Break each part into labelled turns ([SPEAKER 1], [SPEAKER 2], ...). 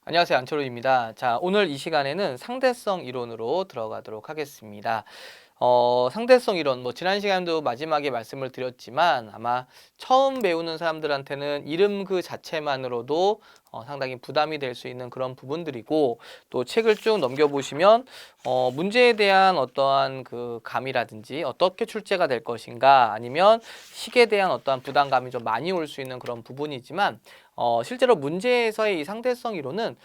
[SPEAKER 1] 안녕하세요. 안철호입니다. 자, 오늘 이 시간에는 상대성 이론으로 들어가도록 하겠습니다. 상대성 이론, 지난 시간도 마지막에 말씀을 드렸지만 아마 처음 배우는 사람들한테는 이름 그 자체만으로도 상당히 부담이 될 수 있는 그런 부분들이고, 또 책을 쭉 넘겨보시면 문제에 대한 어떠한 그 감이라든지 어떻게 출제가 될 것인가, 아니면 식에 대한 어떠한 부담감이 좀 많이 올 수 있는 그런 부분이지만, 실제로 문제에서의 이 상대성 이론은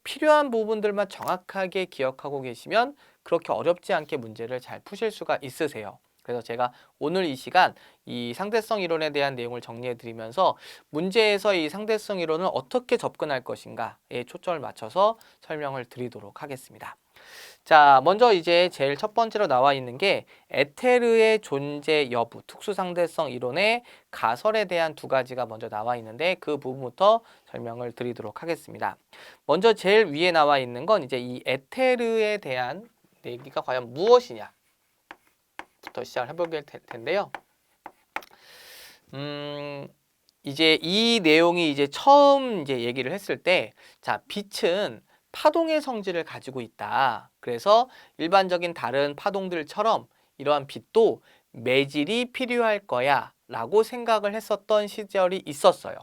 [SPEAKER 1] 필요한 부분들만 정확하게 기억하고 계시면 그렇게 어렵지 않게 문제를 잘 푸실 수가 있으세요. 그래서 제가 오늘 이 시간 이 상대성 이론에 대한 내용을 정리해 드리면서 문제에서 이 상대성 이론을 어떻게 접근할 것인가에 초점을 맞춰서 설명을 드리도록 하겠습니다. 자, 먼저 이제 제일 첫 번째로 나와 있는 게 에테르의 존재 여부, 특수상대성 이론의 가설에 대한 두 가지가 먼저 나와 있는데, 그 부분부터 설명을 드리도록 하겠습니다. 먼저 제일 위에 나와 있는 건 이제 이 에테르에 대한 얘기가 과연 무엇이냐부터 시작을 해보게 될 텐데요. 이제 이 내용이 이제 처음 이제 얘기를 했을 때, 자, 빛은 파동의 성질을 가지고 있다. 그래서 일반적인 다른 파동들처럼 이러한 빛도 매질이 필요할 거야 라고 생각을 했었던 시절이 있었어요.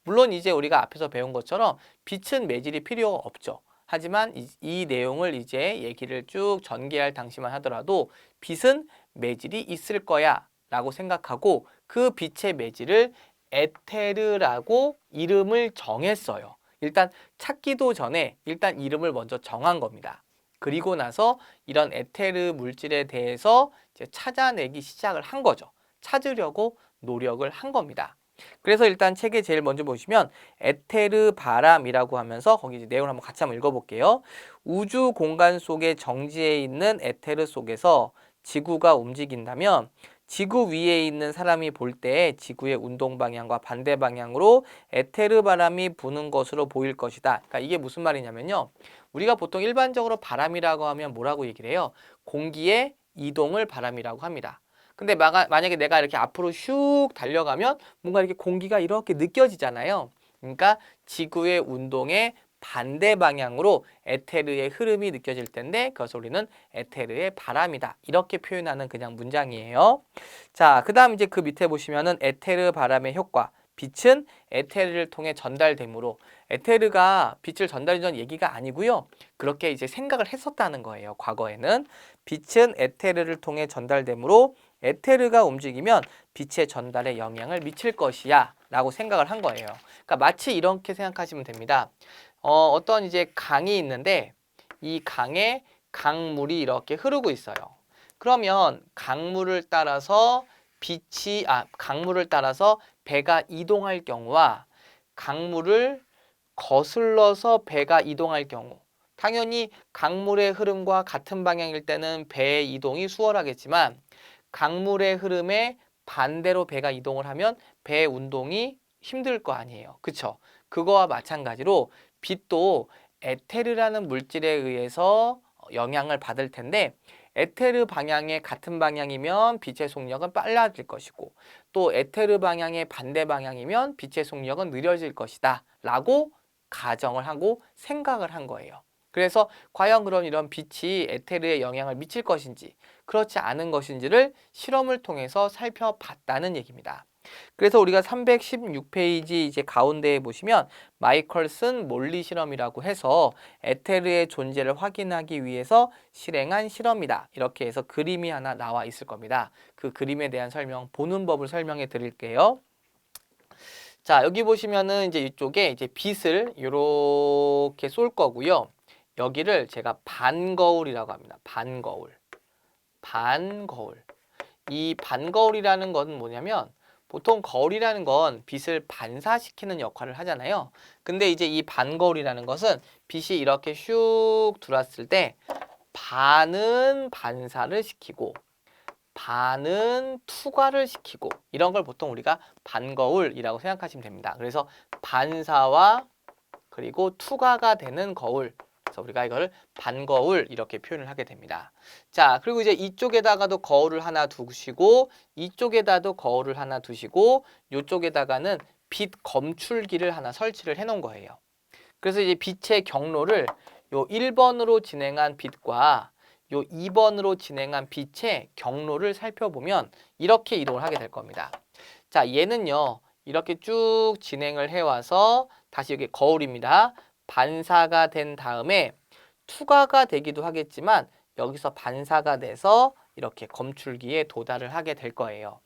[SPEAKER 1] 물론 이제 우리가 앞에서 배운 것처럼 빛은 매질이 필요 없죠. 하지만 이 내용을 이제 얘기를 쭉 전개할 당시만 하더라도 빛은 매질이 있을 거야 라고 생각하고, 그 빛의 매질을 에테르라고 이름을 정했어요. 일단 찾기도 전에 일단 이름을 먼저 정한 겁니다. 그리고 나서 이런 에테르 물질에 대해서 이제 찾아내기 시작을 한 거죠. 찾으려고 노력을 한 겁니다. 그래서 일단 책에 제일 먼저 보시면 에테르 바람이라고 하면서 거기 이제 내용을 한번 같이 한번 읽어볼게요. 우주 공간 속에 정지해 있는 에테르 속에서 지구가 움직인다면 지구 위에 있는 사람이 볼 때 지구의 운동 방향과 반대 방향으로 에테르 바람이 부는 것으로 보일 것이다. 그러니까 이게 무슨 말이냐면요. 우리가 보통 일반적으로 바람이라고 하면 뭐라고 얘기를 해요? 공기의 이동을 바람이라고 합니다. 근데 만약에 내가 이렇게 앞으로 슉 달려가면 뭔가 이렇게 공기가 이렇게 느껴지잖아요. 그러니까 지구의 운동의 반대 방향으로 에테르의 흐름이 느껴질 텐데, 그것을 우리는 에테르의 바람이다, 이렇게 표현하는 그냥 문장이에요. 자, 그 다음 이제 그 밑에 보시면은 에테르 바람의 효과. 빛은 에테르를 통해 전달되므로, 에테르가 빛을 전달해주는 얘기가 아니고요. 그렇게 이제 생각을 했었다는 거예요. 과거에는 빛은 에테르를 통해 전달되므로 에테르가 움직이면 빛의 전달에 영향을 미칠 것이야 라고 생각을 한 거예요. 그러니까 마치 이렇게 생각하시면 됩니다. 어떤 이제 강이 있는데, 이 강에 강물이 이렇게 흐르고 있어요. 그러면 강물을 따라서 배가 이동할 경우와 강물을 거슬러서 배가 이동할 경우, 당연히 강물의 흐름과 같은 방향일 때는 배의 이동이 수월하겠지만, 강물의 흐름에 반대로 배가 이동을 하면 배 운동이 힘들 거 아니에요. 그쵸? 그거와 마찬가지로 빛도 에테르라는 물질에 의해서 영향을 받을 텐데, 에테르 방향의 같은 방향이면 빛의 속력은 빨라질 것이고, 또 에테르 방향의 반대 방향이면 빛의 속력은 느려질 것이다 라고 가정을 하고 생각을 한 거예요. 그래서 과연 그럼 이런 빛이 에테르에 영향을 미칠 것인지 그렇지 않은 것인지를 실험을 통해서 살펴봤다는 얘기입니다. 그래서 우리가 316페이지 이제 가운데에 보시면 마이컬슨 몰리 실험이라고 해서 에테르의 존재를 확인하기 위해서 실행한 실험이다, 이렇게 해서 그림이 하나 나와 있을 겁니다. 그 그림에 대한 설명, 보는 법을 설명해 드릴게요. 자, 여기 보시면은 이제 이쪽에 이제 빛을 이렇게 쏠 거고요. 여기를 제가 반거울이라고 합니다. 반거울. 반거울. 이 반거울이라는 건 뭐냐면, 보통 거울이라는 건 빛을 반사시키는 역할을 하잖아요. 근데 이제 이 반거울이라는 것은 빛이 이렇게 슉 들어왔을 때 반은 반사를 시키고 반은 투과를 시키고, 이런 걸 보통 우리가 반거울이라고 생각하시면 됩니다. 그래서 반사와 그리고 투과가 되는 거울, 그래서 우리가 이걸 반거울 이렇게 표현을 하게 됩니다. 자, 그리고 이제 이쪽에다가도 거울을 하나 두시고, 이쪽에다도 거울을 하나 두시고, 이쪽에다가는 빛 검출기를 하나 설치를 해 놓은 거예요. 그래서 이제 빛의 경로를 요 1번으로 진행한 빛과 요 2번으로 진행한 빛의 경로를 살펴보면 이렇게 이동을 하게 될 겁니다. 자, 얘는요. 이렇게 쭉 진행을 해와서 다시 여기 거울입니다. 반사가 된 다음에 투과가 되기도 하겠지만 여기서 반사가 돼서 이렇게 검출기에 도달을 하게 될 거예요.